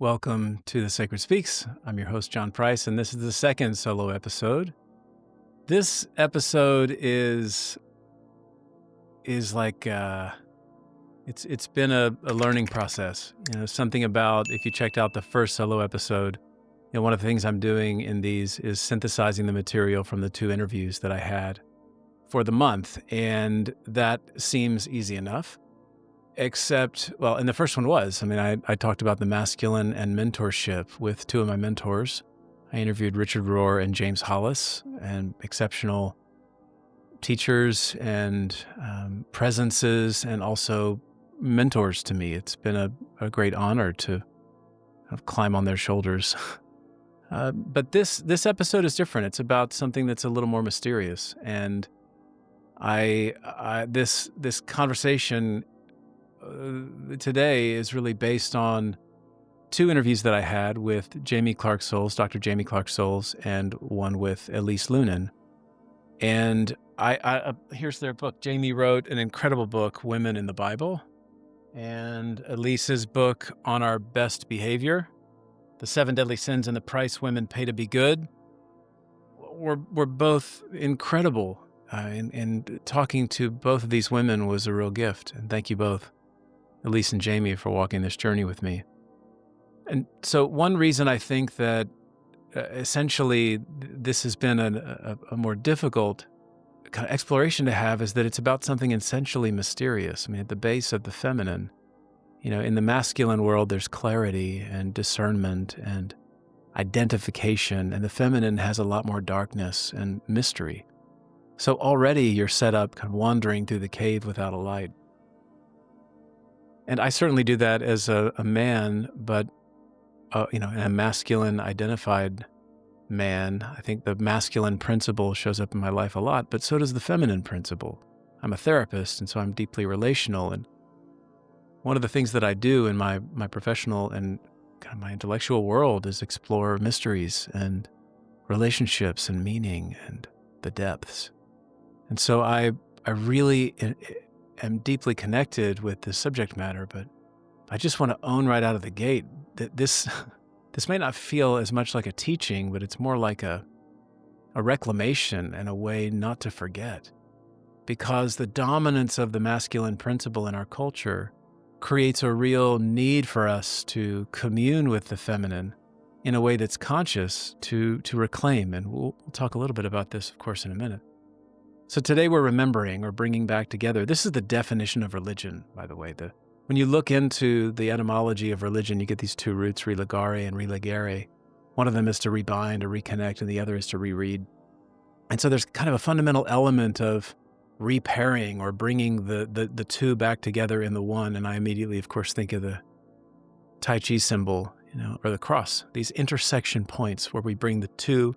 Welcome to The Sacred Speaks. I'm your host, John Price, and this is the second solo episode. This episode is like it's been a learning process. Something about if you checked out the first solo episode, one of the things I'm doing in these is synthesizing the material from the two interviews that I had for the month, and that seems easy enough. Except, and the first one was, I talked about the masculine and mentorship with two of my mentors. I interviewed Richard Rohr and James Hollis, and exceptional teachers and presences and also mentors to me. It's been a great honor to climb on their shoulders. But this episode is different. It's about something that's a little more mysterious. And this conversation today is really based on two interviews that I had with Jaime Clark-Soles, Dr. Jaime Clark-Soles, and one with Elise Loehnen. And I here's their book. Jaime wrote an incredible book, Women in the Bible, and Elise's book on our best behavior, The 7 Deadly Sins and the Price Women Pay to Be Good, were both incredible. And talking to both of these women was a real gift. And thank you both, Elise and Jaime, for walking this journey with me. And so one reason I think that essentially this has been a more difficult kind of exploration to have is that it's about something essentially mysterious. At the base of the feminine, in the masculine world, there's clarity and discernment and identification, and the feminine has a lot more darkness and mystery. So already you're set up kind of wandering through the cave without a light. And I certainly do that as a man, but, a masculine identified man. I think the masculine principle shows up in my life a lot, but so does the feminine principle. I'm a therapist, and so I'm deeply relational. And one of the things that I do in my professional and kind of my intellectual world is explore mysteries and relationships and meaning and the depths. And so I really am deeply connected with this subject matter, but I just want to own right out of the gate that this may not feel as much like a teaching, but it's more like a reclamation and a way not to forget. Because the dominance of the masculine principle in our culture creates a real need for us to commune with the feminine in a way that's conscious to reclaim. And we'll talk a little bit about this, of course, in a minute. So today we're remembering or bringing back together. This is the definition of religion, by the way. When you look into the etymology of religion, you get these two roots, religare and religere. One of them is to rebind or reconnect, and the other is to reread. And so there's kind of a fundamental element of repairing or bringing the two back together in the one. And I immediately, of course, think of the Tai Chi symbol, or the cross, these intersection points where we bring the two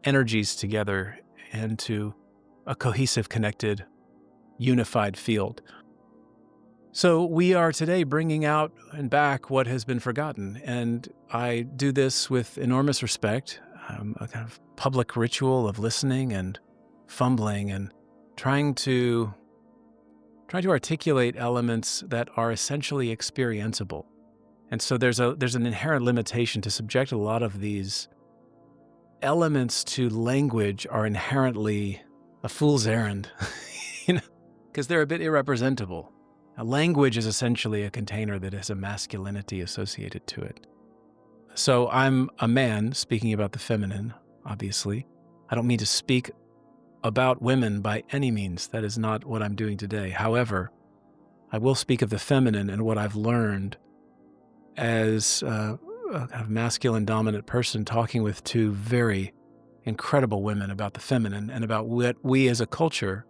energies together into a cohesive, connected, unified field. So we are today bringing out and back what has been forgotten. And I do this with enormous respect, a kind of public ritual of listening and fumbling and trying to articulate elements that are essentially experienceable. And so there's an inherent limitation to subject a lot of these elements to language are inherently a fool's errand, because they're a bit irrepresentable. Now, language is essentially a container that has a masculinity associated to it. So I'm a man speaking about the feminine, obviously. I don't mean to speak about women by any means. That is not what I'm doing today. However, I will speak of the feminine and what I've learned as a kind of masculine dominant person talking with two very incredible women about the feminine and about what we as a culture,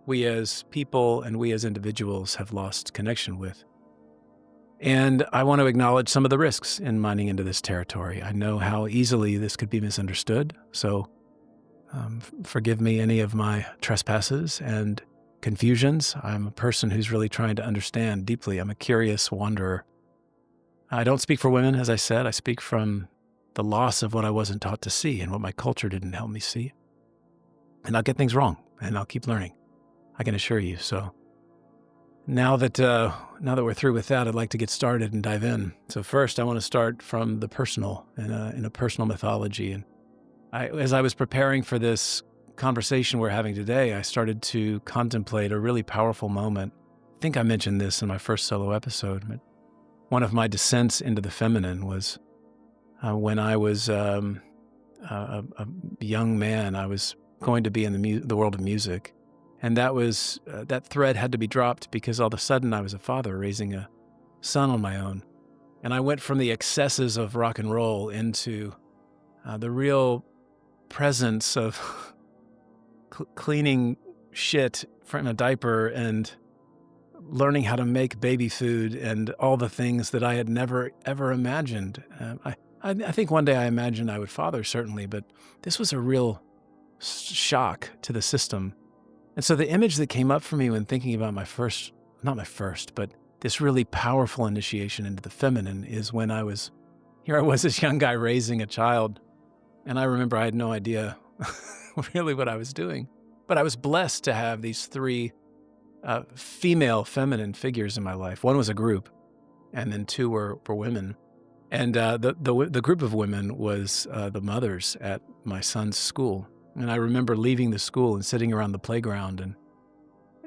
we as people, and we as individuals have lost connection with. And I want to acknowledge some of the risks in mining into this territory. I know how easily this could be misunderstood, so forgive me any of my trespasses and confusions. I'm a person who's really trying to understand deeply. I'm a curious wanderer. I don't speak for women, as I said. I speak from the loss of what I wasn't taught to see and what my culture didn't help me see. And I'll get things wrong, and I'll keep learning, I can assure you. So Now that we're through with that, I'd like to get started and dive in. So first, I want to start from the personal, in a personal mythology. And as I was preparing for this conversation we're having today, I started to contemplate a really powerful moment. I think I mentioned this in my first solo episode, but one of my descents into the feminine was when I was a young man. I was going to be in the world of music. And that thread had to be dropped because all of a sudden I was a father raising a son on my own. And I went from the excesses of rock and roll into the real presence of cleaning shit from a diaper and learning how to make baby food and all the things that I had never, ever imagined. I think one day I imagined I would father, certainly, but this was a real shock to the system. And so the image that came up for me when thinking about but this really powerful initiation into the feminine is when here I was this young guy raising a child. And I remember I had no idea really what I was doing. But I was blessed to have these three female feminine figures in my life. One was a group, and then two were women. And the group of women was the mothers at my son's school. And I remember leaving the school and sitting around the playground and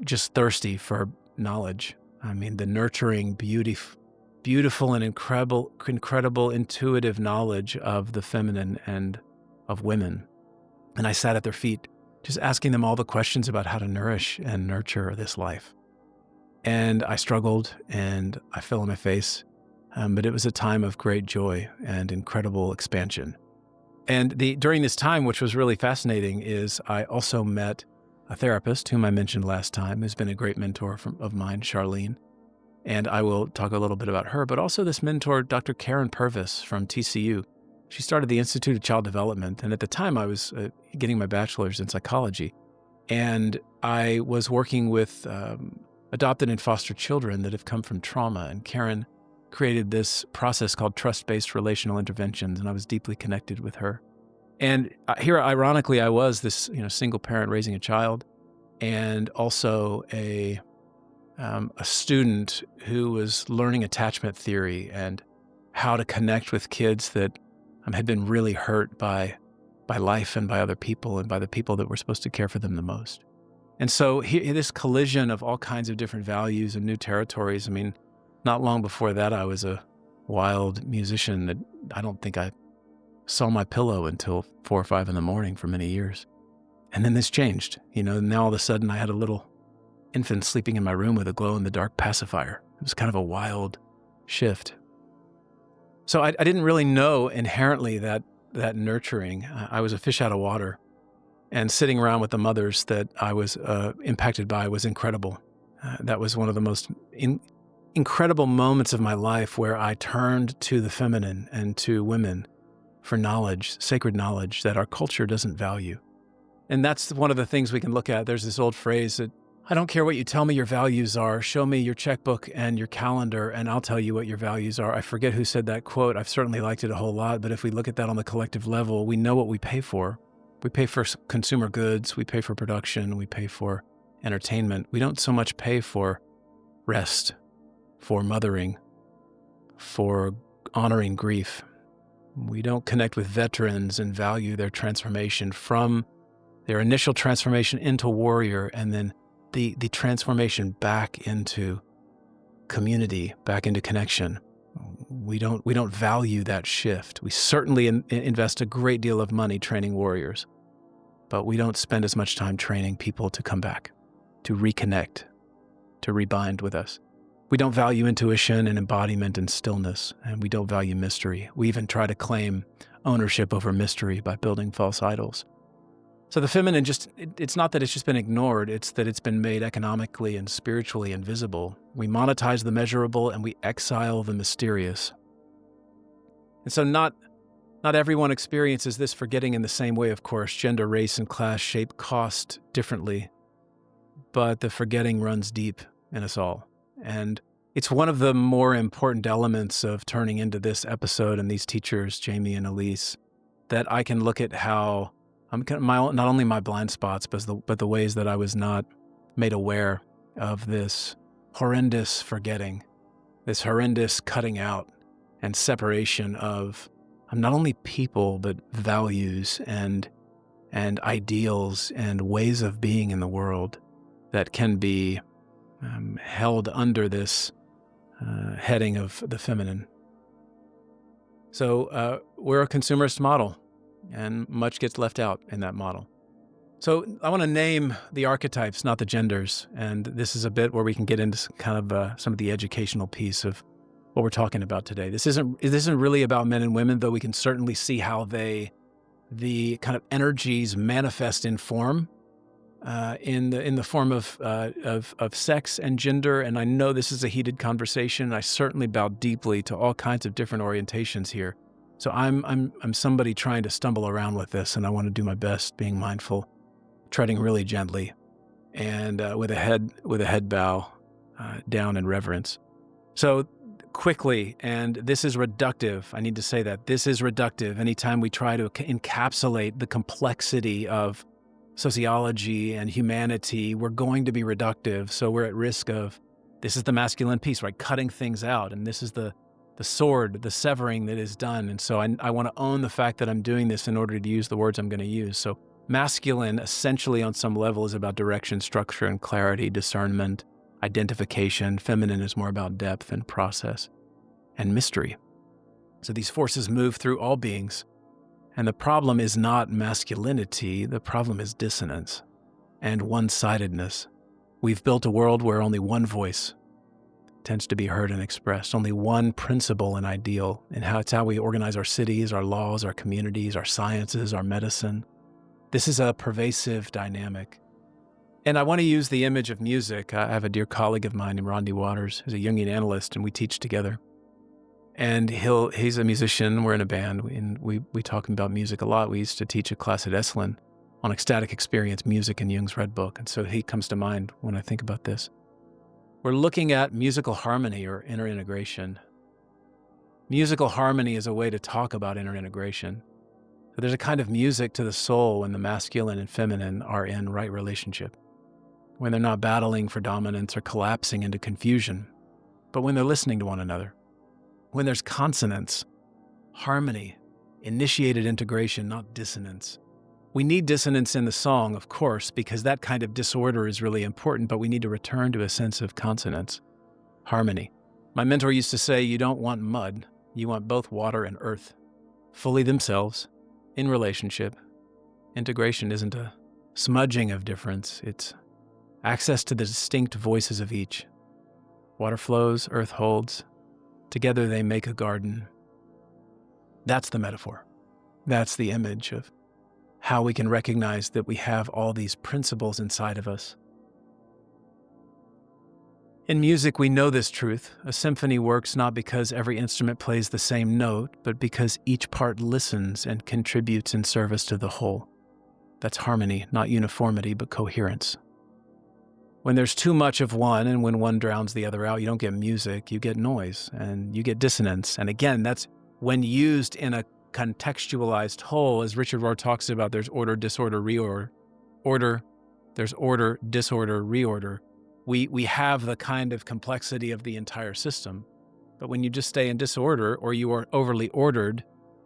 just thirsty for knowledge. I mean, the nurturing, beautiful and incredible intuitive knowledge of the feminine and of women. And I sat at their feet, just asking them all the questions about how to nourish and nurture this life. And I struggled and I fell on my face, but it was a time of great joy and incredible expansion. And during this time, which was really fascinating, is I also met a therapist whom I mentioned last time, who's been a great mentor of mine, Charlene. And I will talk a little bit about her, but also this mentor, Dr. Karen Purvis from TCU. She started the Institute of Child Development. And at the time, I was getting my bachelor's in psychology. And I was working with adopted and foster children that have come from trauma. And Karen created this process called trust-based relational interventions, and I was deeply connected with her. And here, ironically, I was this single parent raising a child, and also a student who was learning attachment theory and how to connect with kids that had been really hurt by life and by other people and by the people that were supposed to care for them the most. And so this collision of all kinds of different values and new territories. I mean, not long before that, I was a wild musician that I don't think I saw my pillow until 4 or 5 in the morning for many years. And then this changed. Now all of a sudden I had a little infant sleeping in my room with a glow-in-the-dark pacifier. It was kind of a wild shift. So I didn't really know inherently that nurturing. I was a fish out of water. And sitting around with the mothers that I was impacted by was incredible. That was one of the most incredible moments of my life where I turned to the feminine and to women for knowledge, sacred knowledge that our culture doesn't value. And that's one of the things we can look at. There's this old phrase that, I don't care what you tell me your values are, show me your checkbook and your calendar and I'll tell you what your values are. I forget who said that quote. I've certainly liked it a whole lot, but if we look at that on the collective level, we know what we pay for. We pay for consumer goods, we pay for production, we pay for entertainment. We don't so much pay for rest, for mothering, for honoring grief. We don't connect with veterans and value their transformation from their initial transformation into warrior and then the transformation back into community, back into connection. We don't value that shift. We certainly invest a great deal of money training warriors, but we don't spend as much time training people to come back, to reconnect, to rebind with us. We don't value intuition and embodiment and stillness, and we don't value mystery. We even try to claim ownership over mystery by building false idols. So the feminine it's not that it's just been ignored, it's that it's been made economically and spiritually invisible. We monetize the measurable and we exile the mysterious. And so not everyone experiences this forgetting in the same way, of course. Gender, race, and class shape cost differently, but the forgetting runs deep in us all. And it's one of the more important elements of turning into this episode and these teachers, Jamie and Elise, that I can look at how not only my blind spots, but the ways that I was not made aware of this horrendous forgetting, this horrendous cutting out and separation of not only people, but values and ideals and ways of being in the world that can be held under this heading of the feminine. So we're a consumerist model, and much gets left out in that model. So I want to name the archetypes, not the genders, and this is a bit where we can get into kind of some of the educational piece of what we're talking about today. This isn't really about men and women, though we can certainly see how the kind of energies manifest in form, in the form of sex and gender. And I know this is a heated conversation. I certainly bow deeply to all kinds of different orientations here. So I'm somebody trying to stumble around with this, and I want to do my best, being mindful, treading really gently, and with a head bow down in reverence. So quickly, and this is reductive. I need to say that this is reductive. Anytime we try to encapsulate the complexity of sociology and humanity, we're going to be reductive. So we're at risk of, this is the masculine piece, right? Cutting things out. And this is the sword, the severing that is done. And so I want to own the fact that I'm doing this in order to use the words I'm going to use. So masculine, essentially on some level, is about direction, structure, and clarity, discernment, identification. Feminine is more about depth and process and mystery. So these forces move through all beings. And the problem is not masculinity, the problem is dissonance and one-sidedness. We've built a world where only one voice tends to be heard and expressed, only one principle and ideal, and it's how we organize our cities, our laws, our communities, our sciences, our medicine. This is a pervasive dynamic. And I want to use the image of music. I have a dear colleague of mine named Rodney Waters, who's a Jungian analyst, and we teach together. And he's a musician, we're in a band, and we talk about music a lot. We used to teach a class at Esalen on ecstatic experience, music in Jung's Red Book, and so he comes to mind when I think about this. We're looking at musical harmony or interintegration. Musical harmony is a way to talk about interintegration. So there's a kind of music to the soul when the masculine and feminine are in right relationship, when they're not battling for dominance or collapsing into confusion, but when they're listening to one another. When there's consonance, harmony, initiated integration, not dissonance. We need dissonance in the song, of course, because that kind of disorder is really important, but we need to return to a sense of consonance, harmony. My mentor used to say, you don't want mud, you want both water and earth, fully themselves, in relationship. Integration isn't a smudging of difference, it's access to the distinct voices of each. Water flows, earth holds. Together they make a garden. That's the metaphor. That's the image of how we can recognize that we have all these principles inside of us. In music, we know this truth. A symphony works not because every instrument plays the same note, but because each part listens and contributes in service to the whole. That's harmony, not uniformity, but coherence. When there's too much of one, and when one drowns the other out, you don't get music, you get noise, and you get dissonance. And again, that's when used in a contextualized whole, as Richard Rohr talks about, there's order, disorder, reorder. There's order, disorder, reorder. We have the kind of complexity of the entire system. But when you just stay in disorder, or you are overly ordered,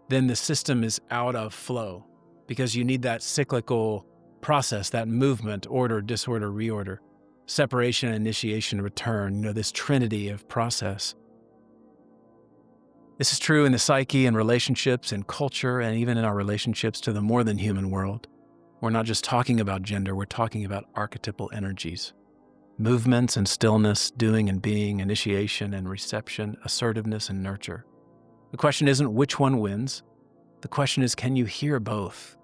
then the system is out of flow, because you need that cyclical process, that movement, order, disorder, reorder. Separation, initiation, return, this trinity of process. This is true in the psyche and relationships and culture, and even in our relationships to the more than human world. We're not just talking about gender, we're talking about archetypal energies. Movements and stillness, doing and being, initiation and reception, assertiveness and nurture. The question isn't which one wins. The question is, can you hear both?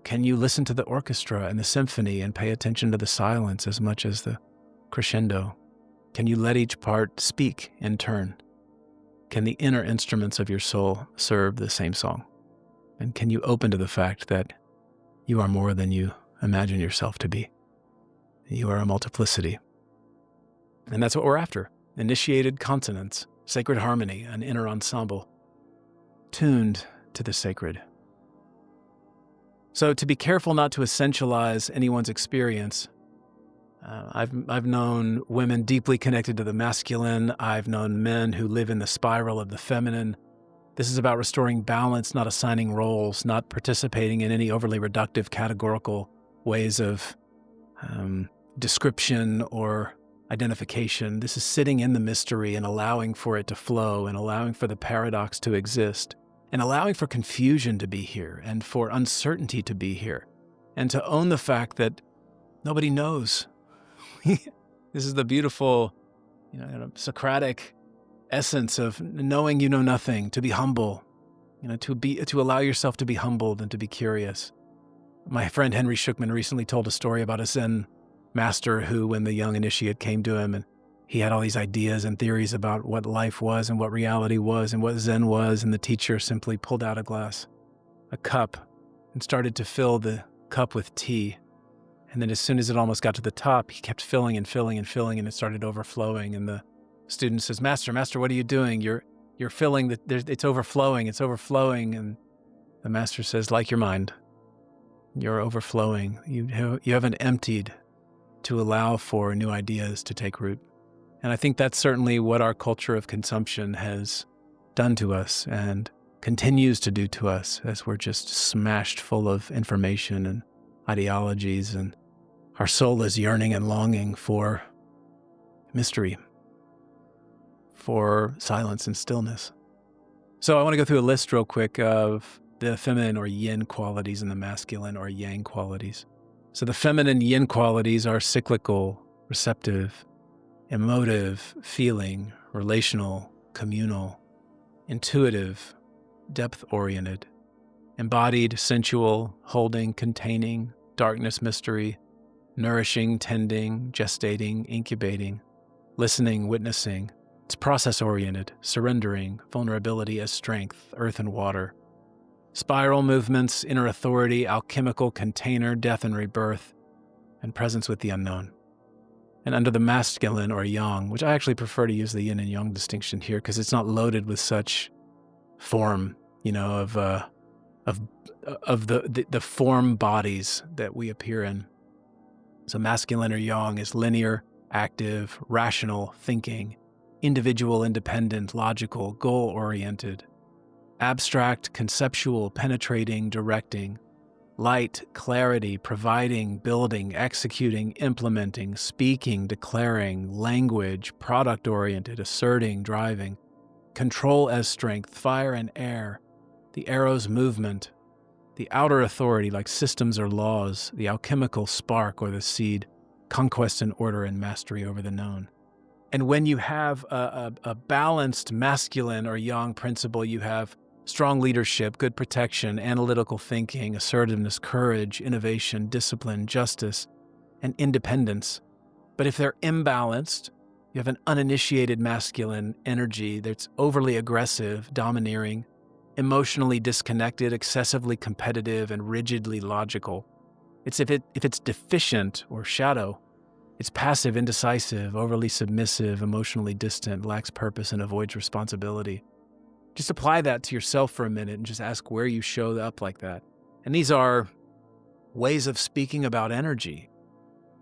Can you listen to the orchestra and the symphony and pay attention to the silence as much as the crescendo? Can you let each part speak in turn? Can the inner instruments of your soul serve the same song? And can you open to the fact that you are more than you imagine yourself to be? You are a multiplicity. And that's what we're after. Initiated consonance, sacred harmony, an inner ensemble, tuned to the sacred. So to be careful not to essentialize anyone's experience, I've known women deeply connected to the masculine. I've known men who live in the spiral of the feminine. This is about restoring balance, not assigning roles, not participating in any overly reductive categorical ways of description or identification. This is sitting in the mystery and allowing for it to flow and allowing for the paradox to exist and allowing for confusion to be here and for uncertainty to be here and to own the fact that nobody knows. This is the beautiful, Socratic essence of knowing you know nothing, to be humble, to allow yourself to be humbled and to be curious. My friend Henry Schuckman recently told a story about a Zen master who, when the young initiate came to him and he had all these ideas and theories about what life was and what reality was and what Zen was, and the teacher simply pulled out a cup, and started to fill the cup with tea. And then as soon as it almost got to the top, he kept filling and filling and filling, and it started overflowing. And the student says, Master, what are you doing? You're filling, it's overflowing. And the master says, like your mind, you're overflowing. You haven't emptied to allow for new ideas to take root. And I think that's certainly what our culture of consumption has done to us and continues to do to us as we're just smashed full of information and ideologies, and our soul is yearning and longing for mystery, for silence and stillness. So I want to go through a list real quick of the feminine or yin qualities and the masculine or yang qualities. So the feminine yin qualities are cyclical, receptive, emotive, feeling, relational, communal, intuitive, depth-oriented, embodied, sensual, holding, containing, darkness, mystery, nourishing, tending, gestating, incubating, listening, witnessing. It's process-oriented, surrendering, vulnerability as strength, earth and water. Spiral movements, inner authority, alchemical container, death and rebirth, and presence with the unknown. And under the masculine or yang, which I actually prefer to use the yin and yang distinction here because it's not loaded with such form, of the form bodies that we appear in. So masculine or yang is linear, active, rational, thinking, individual, independent, logical, goal-oriented, abstract, conceptual, penetrating, directing, light, clarity, providing, building, executing, implementing, speaking, declaring, language, product-oriented, asserting, driving, control as strength, fire and air, the arrow's movement, the outer authority like systems or laws, the alchemical spark or the seed, conquest and order and mastery over the known. And when you have a balanced masculine or yang principle, you have strong leadership, good protection, analytical thinking, assertiveness, courage, innovation, discipline, justice, and independence. But if they're imbalanced, you have an uninitiated masculine energy that's overly aggressive, domineering, emotionally disconnected, excessively competitive, and rigidly logical. If it's deficient or shadow, it's passive, indecisive, overly submissive, emotionally distant, lacks purpose, and avoids responsibility. Just apply that to yourself for a minute and just ask where you show up like that. And these are ways of speaking about energy.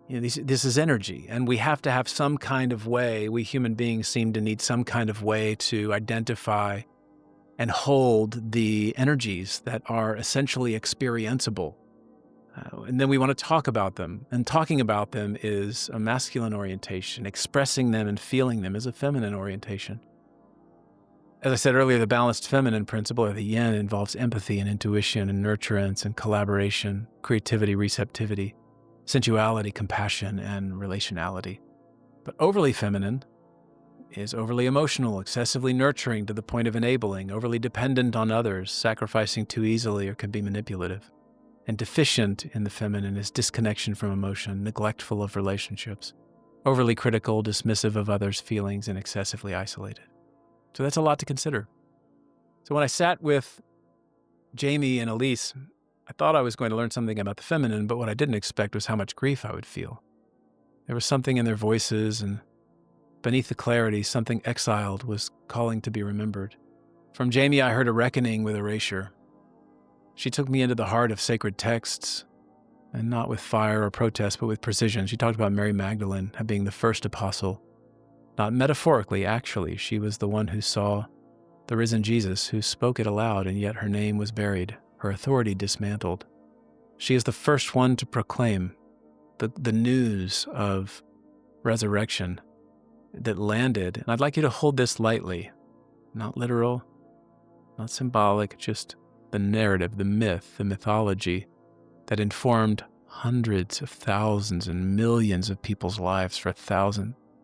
This is energy, and we have to have some kind of way. We human beings seem to need some kind of way to identify and hold the energies that are essentially experienceable. And then we want to talk about them. And talking about them is a masculine orientation. Expressing them and feeling them is a feminine orientation. As I said earlier, the balanced feminine principle, or the yin, involves empathy and intuition and nurturance and collaboration, creativity, receptivity, sensuality, compassion, and relationality. But overly feminine is overly emotional, excessively nurturing to the point of enabling, overly dependent on others, sacrificing too easily, or can be manipulative. And deficient in the feminine is disconnection from emotion, neglectful of relationships, overly critical, dismissive of others' feelings, and excessively isolated. So that's a lot to consider. So when I sat with Jamie and Elise, I thought I was going to learn something about the feminine, but what I didn't expect was how much grief I would feel. There was something in their voices, and beneath the clarity, something exiled was calling to be remembered. From Jamie, I heard a reckoning with erasure. She took me into the heart of sacred texts, and not with fire or protest, but with precision. She talked about Mary Magdalene being the first apostle, not metaphorically, actually. She was the one who saw the risen Jesus, who spoke it aloud, and yet her name was buried, her authority dismantled. She is the first one to proclaim the news of resurrection that landed. And I'd like you to hold this lightly, not literal, not symbolic, just the narrative, the myth, the mythology that informed hundreds of thousands and millions of people's lives for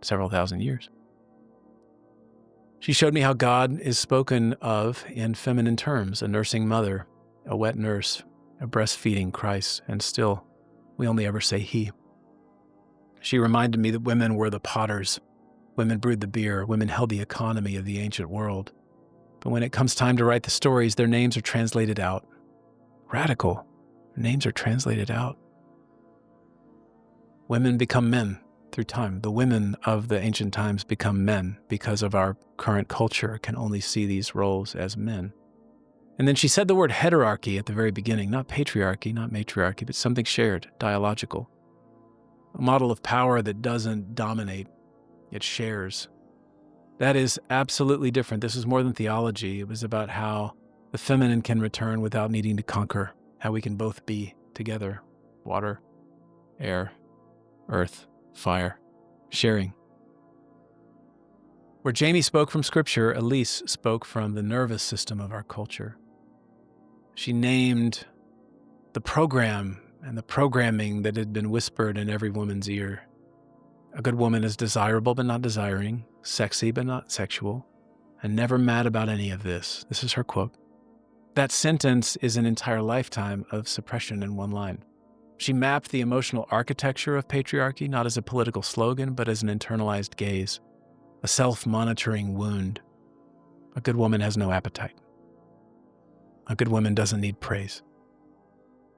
several thousand years. She showed me how God is spoken of in feminine terms: a nursing mother, a wet nurse, a breastfeeding Christ, and still we only ever say he. She reminded me that women were the potters, women brewed the beer, women held the economy of the ancient world. But when it comes time to write the stories, their names are translated out. Radical. Names are translated out. Women become men through time. The women of the ancient times become men because of our current culture can only see these roles as men. And then she said the word heterarchy at the very beginning, not patriarchy, not matriarchy, but something shared, dialogical. A model of power that doesn't dominate, it shares. That is absolutely different. This is more than theology. It was about how the feminine can return without needing to conquer, how we can both be together: water, air, earth, fire, sharing. Where Jamie spoke from Scripture, Elise spoke from the nervous system of our culture. She named the program and the programming that had been whispered in every woman's ear. A good woman is desirable but not desiring, sexy but not sexual, and never mad about any of this. This is her quote. That sentence is an entire lifetime of suppression in one line. She mapped the emotional architecture of patriarchy not as a political slogan, but as an internalized gaze, a self-monitoring wound. A good woman has no appetite. A good woman doesn't need praise.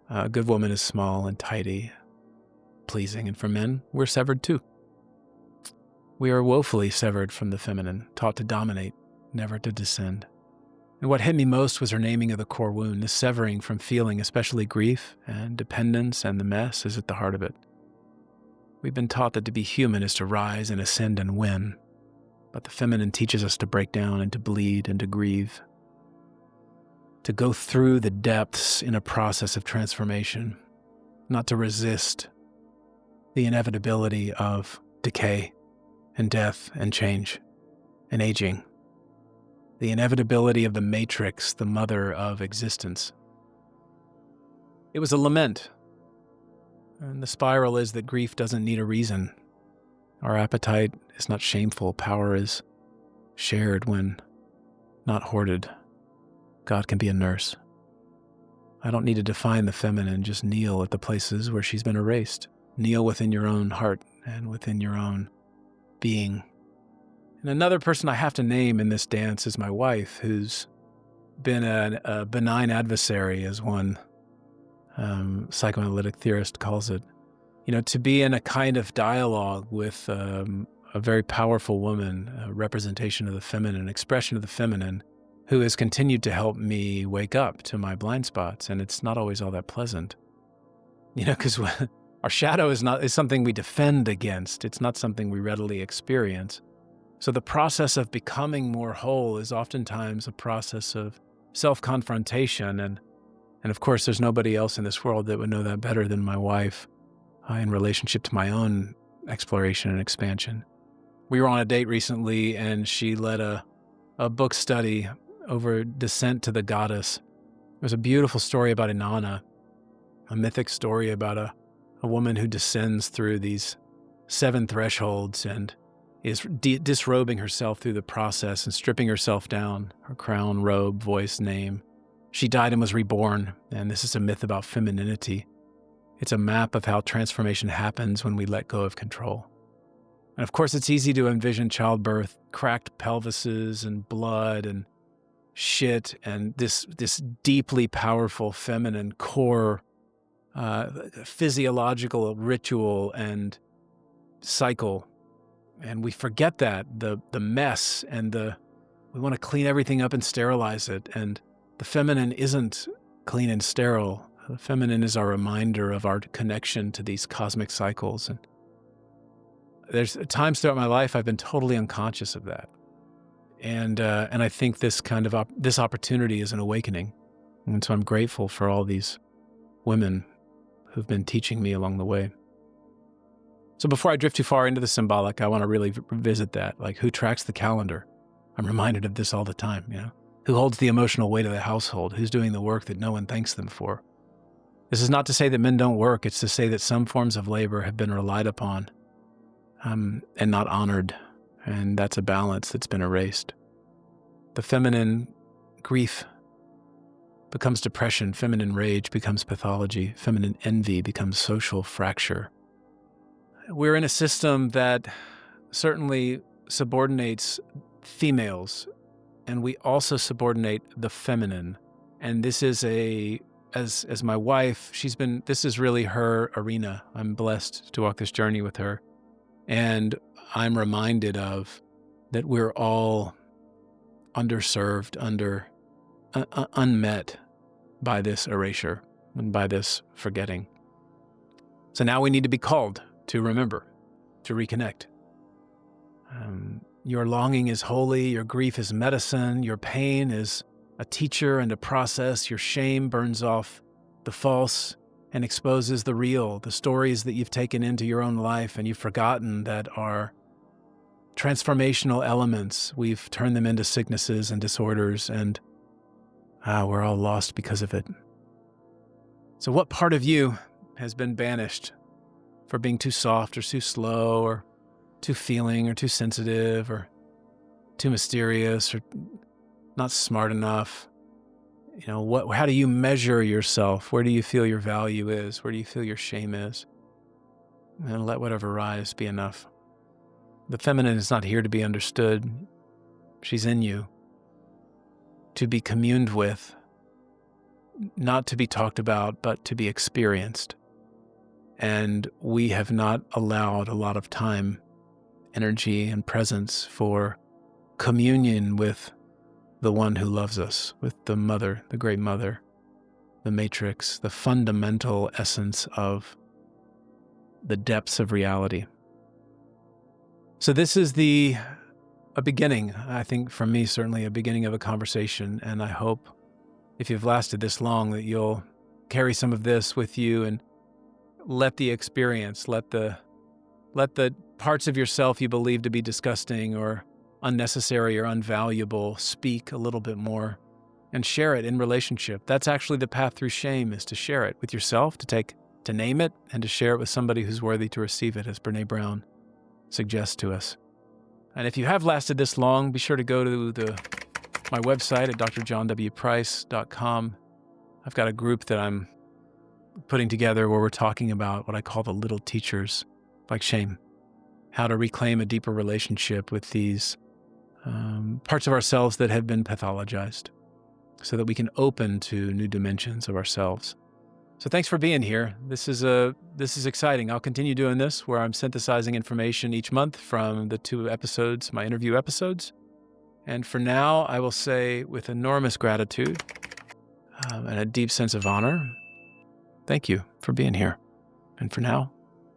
A good woman is small and tidy, pleasing, and for men, we're severed too. We are woefully severed from the feminine, taught to dominate, never to descend. And what hit me most was her naming of the core wound. The severing from feeling, especially grief and dependence and the mess, is at the heart of it. We've been taught that to be human is to rise and ascend and win, but the feminine teaches us to break down and to bleed and to grieve, to go through the depths in a process of transformation, not to resist the inevitability of decay and death and change and aging, the inevitability of the matrix, the mother of existence. It was a lament, and the spiral is that grief doesn't need a reason. Our appetite is not shameful. Power is shared when not hoarded. God can be a nurse. I don't need to define the feminine, just kneel at the places where she's been erased. Kneel within your own heart and within your own being. And another person I have to name in this dance is my wife, who's been a benign adversary, as one psychoanalytic theorist calls it. You know, to be in a kind of dialogue with a very powerful woman, a representation of the feminine, expression of the feminine, who has continued to help me wake up to my blind spots. And it's not always all that pleasant, you know, because our shadow is something we defend against. It's not something we readily experience. So the process of becoming more whole is oftentimes a process of self-confrontation. And of course, there's nobody else in this world that would know that better than my wife in relationship to my own exploration and expansion. We were on a date recently, and she led a book study over descent to the goddess. It was a beautiful story about Inanna, a mythic story about a woman who descends through these 7 thresholds and is disrobing herself through the process and stripping herself down, her crown, robe, voice, name. She died and was reborn, and this is a myth about femininity. It's a map of how transformation happens when we let go of control. And of course, it's easy to envision childbirth, cracked pelvises and blood and shit, and this deeply powerful feminine core physiological ritual and cycle. And we forget that, the mess, and we want to clean everything up and sterilize it. And the feminine isn't clean and sterile. The feminine is our reminder of our connection to these cosmic cycles. And there's times throughout my life I've been totally unconscious of that. And I think this this opportunity is an awakening. And so I'm grateful for all these women who've been teaching me along the way. So before I drift too far into the symbolic, I want to really revisit that. Like, who tracks the calendar? I'm reminded of this all the time, Who holds the emotional weight of the household? Who's doing the work that no one thanks them for? This is not to say that men don't work. It's to say that some forms of labor have been relied upon and not honored. And that's a balance that's been erased. The feminine grief becomes depression. Feminine rage becomes pathology. Feminine envy becomes social fracture. We're in a system that certainly subordinates females, and we also subordinate the feminine. And this is as my wife, this is really her arena. I'm blessed to walk this journey with her. And I'm reminded of that we're all underserved, unmet by this erasure and by this forgetting. So now we need to be called to remember, to reconnect. Your longing is holy, your grief is medicine, your pain is a teacher and a process, your shame burns off the false and exposes the real, the stories that you've taken into your own life and you've forgotten that are transformational elements. We've turned them into sicknesses and disorders, and we're all lost because of it. So what part of you has been banished for being too soft or too slow or too feeling or too sensitive or too mysterious or not smart enough? How do you measure yourself? Where do you feel your value is? Where do you feel your shame is? And let whatever rise be enough. The feminine is not here to be understood. She's in you, to be communed with, not to be talked about, but to be experienced. And we have not allowed a lot of time, energy, and presence for communion with the one who loves us, with the mother, the great mother, the matrix, the fundamental essence of the depths of reality. So this is a beginning, I think, for me, certainly a beginning of a conversation. And I hope if you've lasted this long that you'll carry some of this with you and let the experience, let the parts of yourself you believe to be disgusting or unnecessary or unvaluable speak a little bit more and share it in relationship. That's actually the path through shame, is to share it with yourself, to name it, and to share it with somebody who's worthy to receive it, as Brene Brown suggests to us. And if you have lasted this long, be sure to go to my website at drjohnwprice.com. I've got a group that I'm putting together where we're talking about what I call the little teachers, like shame, how to reclaim a deeper relationship with these parts of ourselves that have been pathologized so that we can open to new dimensions of ourselves. So thanks for being here. This is exciting. I'll continue doing this where I'm synthesizing information each month from the 2 episodes, my interview episodes. And for now, I will say with enormous gratitude and a deep sense of honor, thank you for being here. And for now,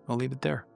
I'll leave it there.